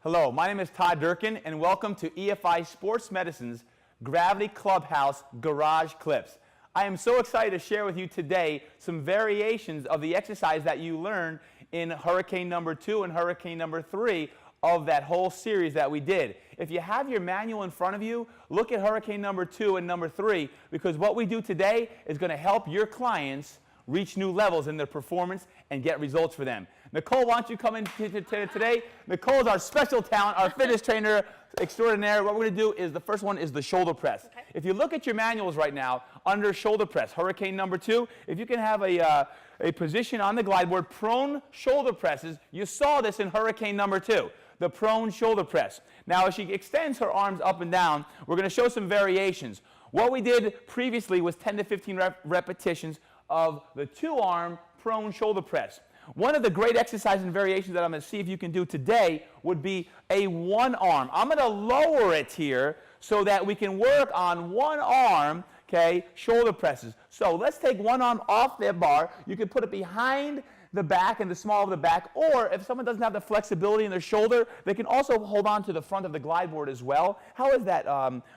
Hello, my name is Todd Durkin, and welcome to EFI Sports Medicine's Gravity Clubhouse Garage Clips. I am so excited to share with you today some variations of the exercise that you learned in Hurricane number 2 and Hurricane number 3 of that whole series that we did. If you have your manual in front of you, look at Hurricane number 2 and number 3, because what we do today is going to help your clients reach new levels in their performance and get results for them. Nicole, why don't you come in today? Nicole's our special talent, our fitness trainer extraordinaire. What we're going to do is, the first one is the shoulder press. Okay. If you look at your manuals right now, under shoulder press, Hurricane number 2, if you can have a position on the glide board, prone shoulder presses, you saw this in Hurricane number 2, the prone shoulder press. Now, as she extends her arms up and down, we're going to show some variations. What we did previously was 10 to 15 repetitions of the 2-arm prone shoulder press. One of the great exercises and variations that I'm going to see if you can do today would be a 1-arm. I'm going to lower it here so that we can work on 1-arm, okay, shoulder presses. So let's take 1 arm off the bar. You can put it behind the back and the small of the back, or if someone doesn't have the flexibility in their shoulder, they can also hold on to the front of the glide board as well. How is that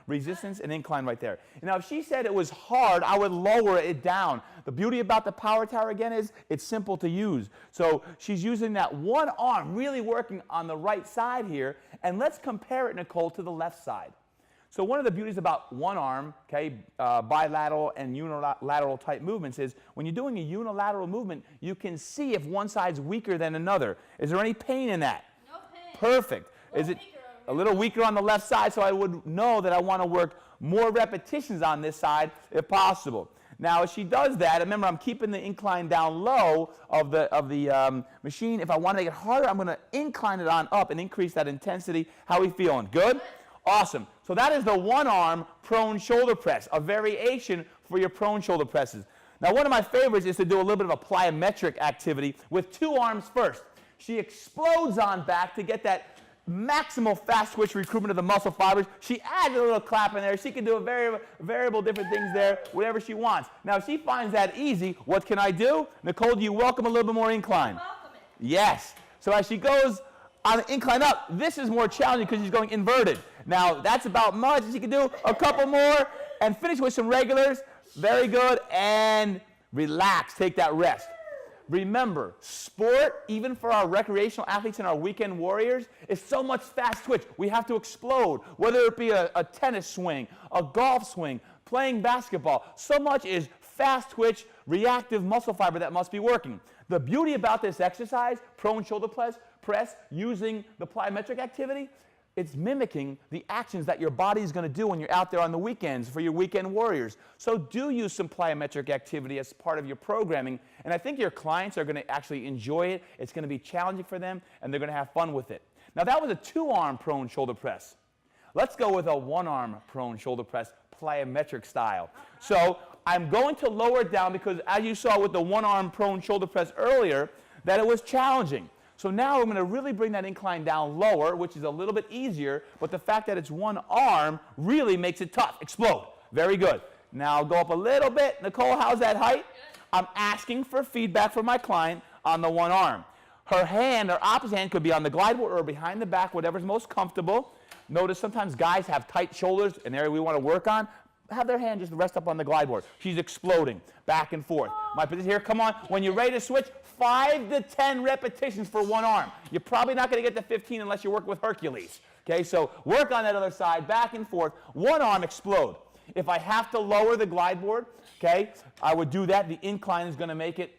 resistance and incline right there? Now, if she said it was hard, I would lower it down. The beauty about the Power Tower, again, is it's simple to use. So she's using that 1 arm, really working on the right side here, and let's compare it, Nicole, to the left side. So one of the beauties about 1 arm, okay, bilateral and unilateral type movements is when you're doing a unilateral movement, you can see if one side's weaker than another. Is there any pain in that? No pain. Perfect. Is it a little weaker on the left side, so I would know that I want to work more repetitions on this side if possible. Now, as she does that, remember, I'm keeping the incline down low of the machine. If I want to make it harder, I'm going to incline it on up and increase that intensity. How are we feeling? Good? Awesome. So that is the 1-arm prone shoulder press, a variation for your prone shoulder presses. Now, one of my favorites is to do a little bit of a plyometric activity with 2 arms first. She explodes on back to get that maximal fast twitch recruitment of the muscle fibers. She adds a little clap in there. She can do a variable different things there, whatever she wants. Now, if she finds that easy, what can I do? Nicole, do you welcome a little bit more incline? Welcome it. Yes. So as she goes on the incline up, this is more challenging because she's going inverted. Now, that's about much. She can do a couple more and finish with some regulars. Very good. And relax. Take that rest. Remember, sport, even for our recreational athletes and our weekend warriors, is so much fast twitch. We have to explode, whether it be a tennis swing, a golf swing, playing basketball. So much is fast twitch, reactive muscle fiber that must be working. The beauty about this exercise, prone shoulder press using the plyometric activity, it's mimicking the actions that your body is going to do when you're out there on the weekends for your weekend warriors. So do use some plyometric activity as part of your programming, and I think your clients are going to actually enjoy it. It's going to be challenging for them, and they're going to have fun with it. Now, that was a 2-arm prone shoulder press. Let's go with a 1-arm prone shoulder press, plyometric style. So I'm going to lower it down because, as you saw with the 1-arm prone shoulder press earlier, that it was challenging. So now I'm going to really bring that incline down lower, which is a little bit easier, but the fact that it's 1 arm really makes it tough. Explode. Very good. Now go up a little bit. Nicole, how's that height? I'm asking for feedback from my client on the 1 arm. Her hand, her opposite hand, could be on the glide board or behind the back, whatever's most comfortable. Notice sometimes guys have tight shoulders, an area we want to work on. Have their hand just rest up on the glide board. She's exploding back and forth. My position here, come on. When you're ready to switch, 5 to 10 repetitions for 1 arm. You're probably not going to get to 15 unless you work with Hercules. Okay, so work on that other side, back and forth. 1 arm, explode. If I have to lower the glide board, okay, I would do that. The incline is going to make it,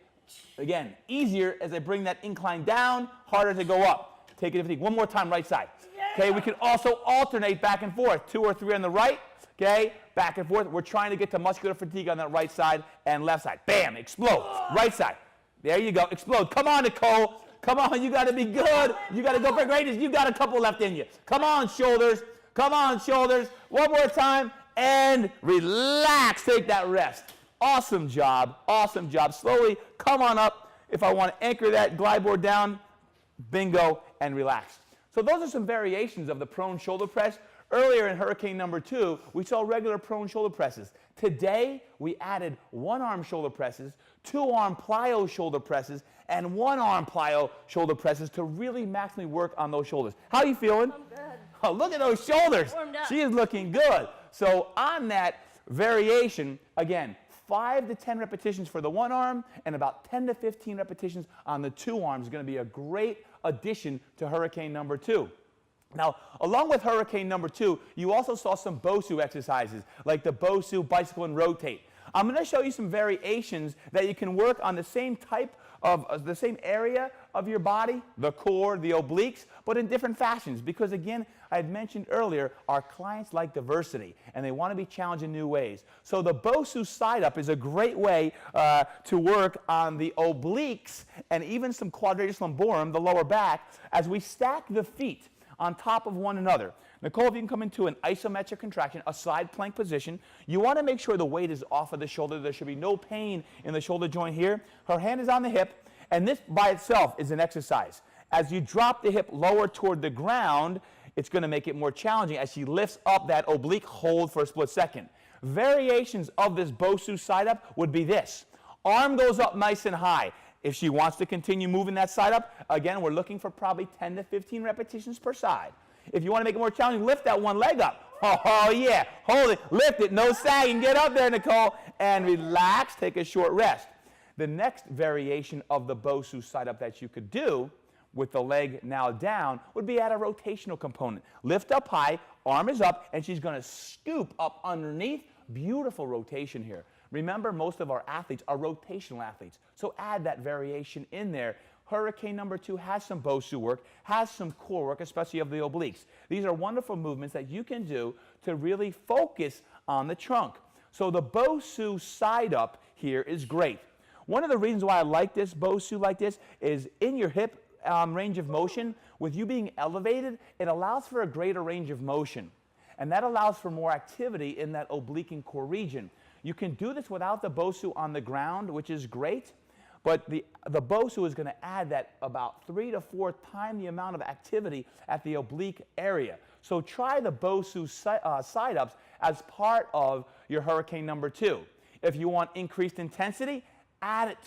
again, easier as I bring that incline down, harder to go up. Take it to fatigue. One more time, right side. Okay, we can also alternate back and forth. 2 or 3 on the right. Okay, back and forth. We're trying to get to muscular fatigue on that right side and left side. Bam, explode. Right side. There you go, explode. Come on, Nicole. Come on, you got to be good. You got to go for greatness. You got a couple left in you. Come on, shoulders. Come on, shoulders. One more time, and relax. Take that rest. Awesome job. Awesome job. Slowly come on up. If I want to anchor that glide board down, bingo, and relax. So those are some variations of the prone shoulder press. Earlier in Hurricane number 2, we saw regular prone shoulder presses. Today, we added 1-arm shoulder presses, 2-arm plyo shoulder presses, and one arm plyo shoulder presses to really maximally work on those shoulders. How are you feeling? I'm good. Oh, look at those shoulders. Warmed up. She is looking good. So on that variation, again, 5 to 10 repetitions for the one arm and about 10 to 15 repetitions on the two arms is going to be a great addition to Hurricane number 2. Now, along with Hurricane number 2, you also saw some BOSU exercises, like the BOSU bicycle and rotate. I'm going to show you some variations that you can work on the same type of, the same area of your body, the core, the obliques, but in different fashions. Because again, I had mentioned earlier, our clients like diversity, and they want to be challenged in new ways. So the BOSU side up is a great way to work on the obliques and even some quadratus lumborum, the lower back, as we stack the feet on top of one another. Nicole, if you can come into an isometric contraction, a side plank position, you want to make sure the weight is off of the shoulder. There should be no pain in the shoulder joint here. Her hand is on the hip, and this by itself is an exercise. As you drop the hip lower toward the ground, it's going to make it more challenging as she lifts up that oblique hold for a split second. Variations of this BOSU side up would be this. Arm goes up nice and high. If she wants to continue moving that side up, again, we're looking for probably 10 to 15 repetitions per side. If you want to make it more challenging, lift that one leg up. Oh, yeah. Hold it. Lift it. No sagging. Get up there, Nicole. And relax. Take a short rest. The next variation of the BOSU side up that you could do with the leg now down would be at a rotational component. Lift up high. Arm is up. And she's going to scoop up underneath. Beautiful rotation here. Remember, most of our athletes are rotational athletes, so add that variation in there. Hurricane number 2 has some BOSU work, has some core work, especially of the obliques. These are wonderful movements that you can do to really focus on the trunk. So the BOSU side up here is great. One of the reasons why I like this BOSU like this is in your hip range of motion, with you being elevated, it allows for a greater range of motion. And that allows for more activity in that oblique and core region. You can do this without the BOSU on the ground, which is great, but the BOSU is going to add that about 3 to 4 times the amount of activity at the oblique area. So try the BOSU side-ups as part of your Hurricane number 2. If you want increased intensity, add it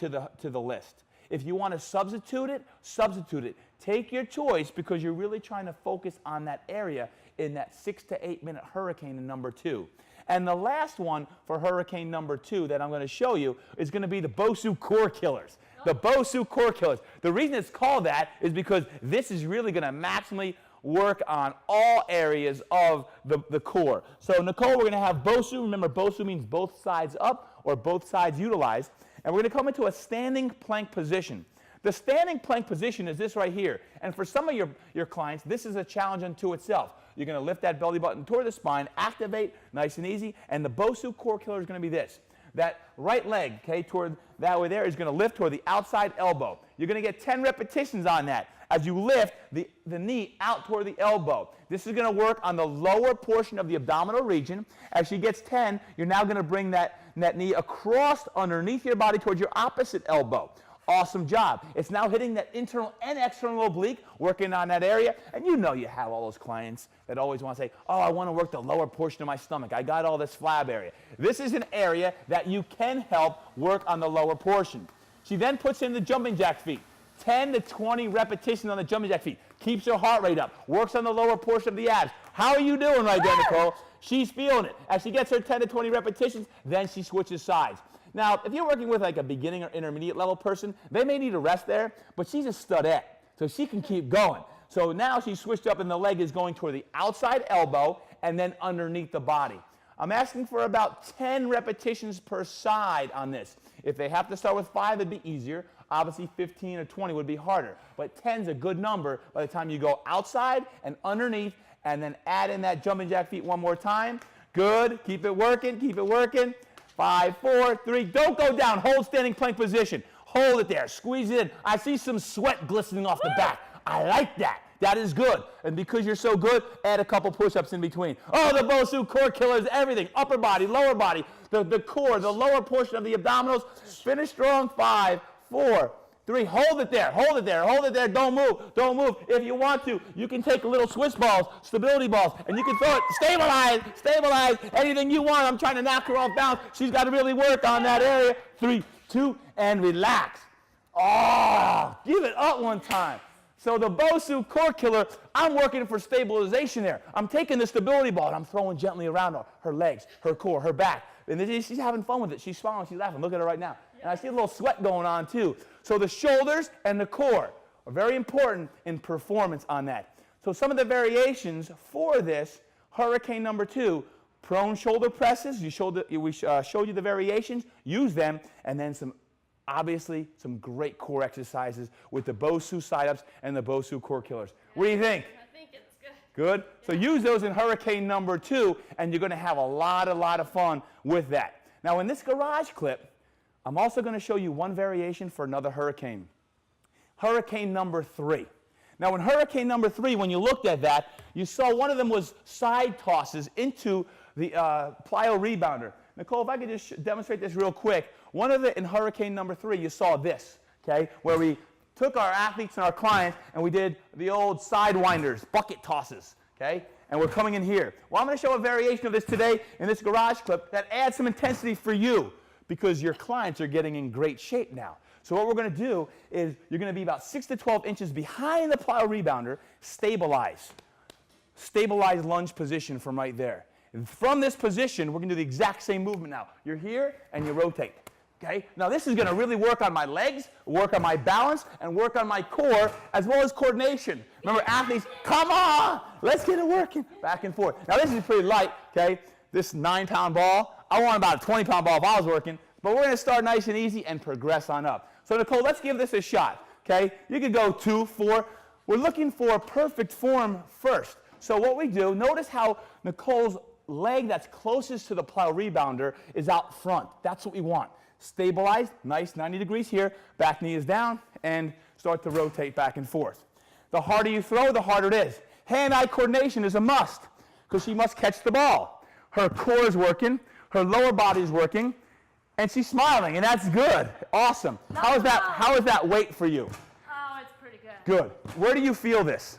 to the list. If you want to substitute it, substitute it. Take your choice because you're really trying to focus on that area in that 6 to 8 minute Hurricane in number 2. And the last one for Hurricane number 2 that I'm going to show you is going to be the BOSU Core Killers. The BOSU Core Killers. The reason it's called that is because this is really going to maximally work on all areas of the core. So Nicole, we're going to have BOSU. Remember, BOSU means both sides up or both sides utilized. And we're going to come into a standing plank position. The standing plank position is this right here. And for some of your clients, this is a challenge unto itself. You're going to lift that belly button toward the spine, activate, nice and easy. And the BOSU Core Killer is going to be this. That right leg, okay, toward that way there is going to lift toward the outside elbow. You're going to get 10 repetitions on that as you lift the knee out toward the elbow. This is going to work on the lower portion of the abdominal region. As she gets 10, you're now going to bring that knee across underneath your body towards your opposite elbow. Awesome job. It's now hitting that internal and external oblique, working on that area. And you know you have all those clients that always want to say, oh, I want to work the lower portion of my stomach. I got all this flab area. This is an area that you can help work on the lower portion. She then puts in the jumping jack feet. 10 to 20 repetitions on the jumping jack feet. Keeps her heart rate up. Works on the lower portion of the abs. How are you doing right there, Nicole? She's feeling it. As she gets her 10 to 20 repetitions, then she switches sides. Now, if you're working with like a beginning or intermediate level person, they may need a rest there, but she's a studette, so she can keep going. So now she's switched up and the leg is going toward the outside elbow and then underneath the body. I'm asking for about 10 repetitions per side on this. If they have to start with 5, it'd be easier. Obviously, 15 or 20 would be harder, but 10 is a good number by the time you go outside and underneath and then add in that jumping jack feet one more time. Good. Keep it working. Keep it working. 5, 4, 3. Don't go down. Hold standing plank position. Hold it there. Squeeze it in. I see some sweat glistening off the back. I like that. That is good. And because you're so good, add a couple push-ups in between. Oh, the BOSU Core Killers, everything. Upper body, lower body, the core, the lower portion of the abdominals. Finish strong. 5, 4, 3. Hold it there. Hold it there. Hold it there. Don't move. Don't move. If you want to, you can take little Swiss balls, stability balls, and you can throw it. Stabilize. Stabilize. Anything you want. I'm trying to knock her off balance. She's got to really work on that area. 3, 2, and relax. Oh, give it up one time. So the Bosu Core Killer, I'm working for stabilization there. I'm taking the stability ball and I'm throwing gently around her legs, her core, her back. And she's having fun with it. She's smiling, she's laughing. Look at her right now. And I see a little sweat going on too. So the shoulders and the core are very important in performance on that. So some of the variations for this, hurricane number 2, prone shoulder presses. We showed you the variations. Use them. And then obviously some great core exercises with the Bosu side-ups and the Bosu Core Killers. What do you think? I think it's good. Good? So use those in hurricane number 2, and you're going to have a lot of fun with that. Now in this garage clip, I'm also going to show you one variation for another hurricane. Hurricane number 3. Now in hurricane number 3, when you looked at that, you saw one of them was side tosses into the plyo rebounder. Nicole, if I could just demonstrate this real quick. One of it in hurricane number 3, you saw this, okay, where we took our athletes and our clients and we did the old sidewinders, bucket tosses, okay, and we're coming in here. Well, I'm going to show a variation of this today in this garage clip that adds some intensity for you because your clients are getting in great shape now. So what we're going to do is you're going to be about 6 to 12 inches behind the plyo rebounder, stabilize lunge position from right there. And from this position, we're going to do the exact same movement now. You're here and you rotate. Okay? Now this is going to really work on my legs, work on my balance, and work on my core, as well as coordination. Remember, athletes, come on! Let's get it working. Back and forth. Now this is pretty light, okay? This 9-pound ball, I want about a 20-pound ball if I was working, but we're going to start nice and easy and progress on up. So Nicole, let's give this a shot, okay? You could go 2, 4. We're looking for perfect form first. So what we do, notice how Nicole's leg that's closest to the plyo rebounder is out front. That's what we want. Stabilize, nice 90 degrees here, back knee is down, and start to rotate back and forth. The harder you throw, the harder it is. Hand-eye coordination is a must, because she must catch the ball. Her core is working, her lower body is working, and she's smiling, and that's good. Awesome. How is that weight for you? Oh, it's pretty good. Good. Where do you feel this?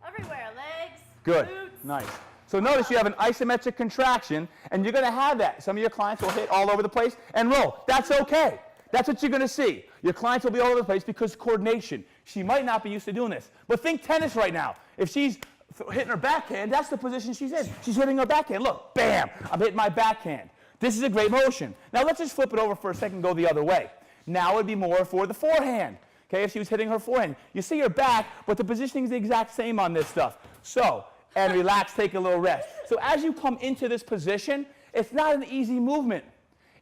Everywhere, legs, Good. glutes. Nice. So notice you have an isometric contraction, and you're going to have that. Some of your clients will hit all over the place and roll. That's okay. That's what you're going to see. Your clients will be all over the place because coordination. She might not be used to doing this. But think tennis right now. If she's hitting her backhand, that's the position she's in. She's hitting her backhand. Look, bam, I'm hitting my backhand. This is a great motion. Now let's just flip it over for a second and go the other way. Now it would be more for the forehand. Okay, if she was hitting her forehand. You see her back, but the positioning is the exact same on this stuff. So, and relax, take a little rest. So as you come into this position, it's not an easy movement.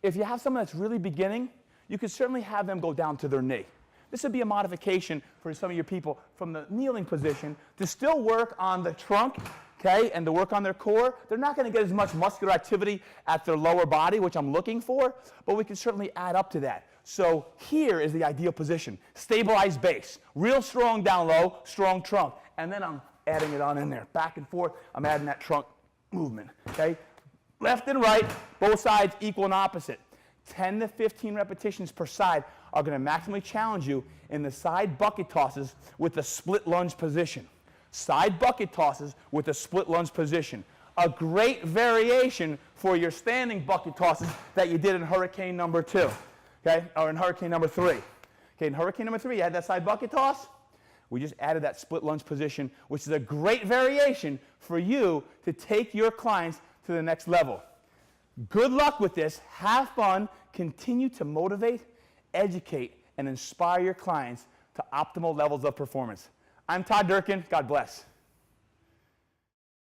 If you have someone that's really beginning, you could certainly have them go down to their knee. This would be a modification for some of your people from the kneeling position to still work on the trunk, okay, and to work on their core. They're not going to get as much muscular activity at their lower body, which I'm looking for, but we can certainly add up to that. So here is the ideal position. Stabilized base, real strong down low, strong trunk, and then I'm adding it on in there. Back and forth, I'm adding that trunk movement, okay? Left and right, both sides equal and opposite. 10 to 15 repetitions per side are going to maximally challenge you in the side bucket tosses with the split lunge position. Side bucket tosses with the split lunge position. A great variation for your standing bucket tosses that you did in hurricane number 2, okay? Or in hurricane number 3. Okay, in hurricane number 3, you had that side bucket toss. We just added that split lunge position, which is a great variation for you to take your clients to the next level. Good luck with this. Have fun. Continue to motivate, educate, and inspire your clients to optimal levels of performance. I'm Todd Durkin. God bless.